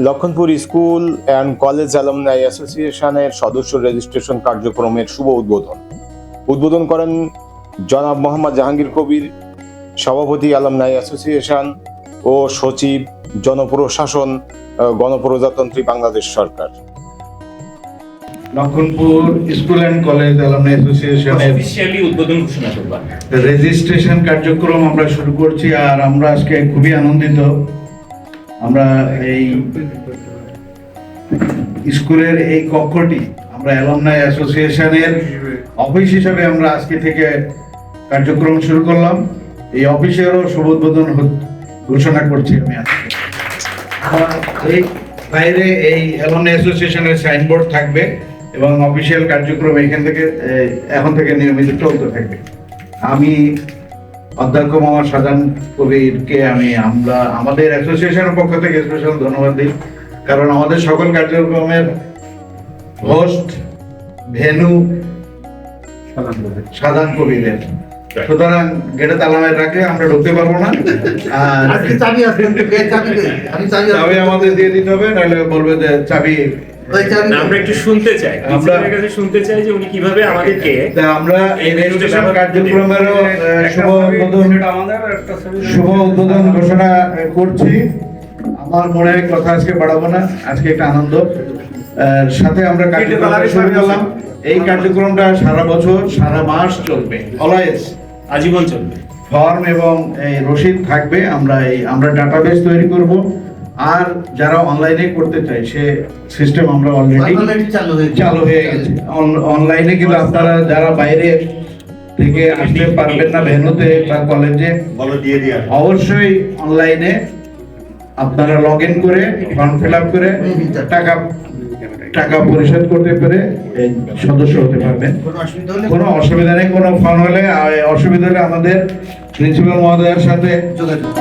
Lakshmanpur school and college alumni অ্যাসোসিয়েশনের সদস্য registration কার্যক্রমের শুভ উদ্বোধন করেন জনাব মোহাম্মদ জাহাঙ্গীর কবির, সভাপতি অ্যালামনাই অ্যাসোসিয়েশন ও সচিব, জনপ্রশাসন, গণপ্রজাতন্ত্রী বাংলাদেশ সরকার। Lakshanpur school and college alumni অ্যাসোসিয়েশনের অফিশিয়ালি উদ্বোধন ঘোষণা করবা। রেজিস্ট্রেশন কার্যক্রম আমরা শুরু করছি, আর আমরা আজকে খুবই আনন্দিত। আমরা এই স্কুলের এই কক্ষটি আমরা অ্যালামনাই অ্যাসোসিয়েশনের অফিস হিসাবে আমরা আজকে থেকে কার্যক্রম শুরু করলাম। এই অফিসেরও শুভ উদ্বোধন ঘোষণা করছি আমি আজকে। এই বাইরে এই অ্যালামনাই অ্যাসোসিয়েশনের সাইনবোর্ড থাকবে এবং অফিসিয়াল কার্যক্রম এখন থেকে নিয়মিত চলতে থাকবে। আমি অধ্যক্ষ মোহাম্মদ শাহজাহান কবিরকে আমাদের অ্যাসোসিয়েশনের পক্ষ থেকে স্পেশাল ধন্যবাদ দিই, কারণ আমাদের সকল কার্যক্রমের হোস্ট ভেন্যু শাহজাহান কবিরের। সুতরাং গেটে তালা রাখলে আমরা ঢুকতে পারবো না, আর চাবি আমাদের দিয়ে দিতে হবে, নাহলে বলবে যে চাবি। আমরা একটু শুনতে চাই, শুনতে চাই যে উনি কিভাবে আমাদেরকে আমরা এই রেজিস্ট্রেশন কার্যক্রমেরও শুভ উদ্বোধন ঘোষণা করছি। আমার মনে হয় কথা আজকে বাড়াবো না, আজকে একটা আনন্দ সাথে আমরা কার্যক্রম শুরু করলাম। এই কার্যক্রমটা সারা বছর সারা মাস চলবে, অলওয়েজ আজীবন চলবে। ফর্ম এবং এই রসিদ থাকবে। আমরা ডাটাবেস তৈরি করব, আর যারা অনলাইনে করতে চায় সে সিস্টেম আমরা অলরেডি চালু হয়ে গেছে। অনলাইনে কিন্তু আপনারা যারা বাইরে থেকে আসতে পারবেন না ভেন্যুতে বা কলেজে, অবশ্যই অনলাইনে আপনারা লগ ইন করে ফর্ম ফিল আপ করে টাকা পরিশোধ করতে পেরে সদস্য হতে পারবেন। কোনো অসুবিধা নেই। কোনো ফোন হলে অসুবিধা হলে আমাদের প্রিন্সিপাল মহোদয়ের সাথে যোগাযোগ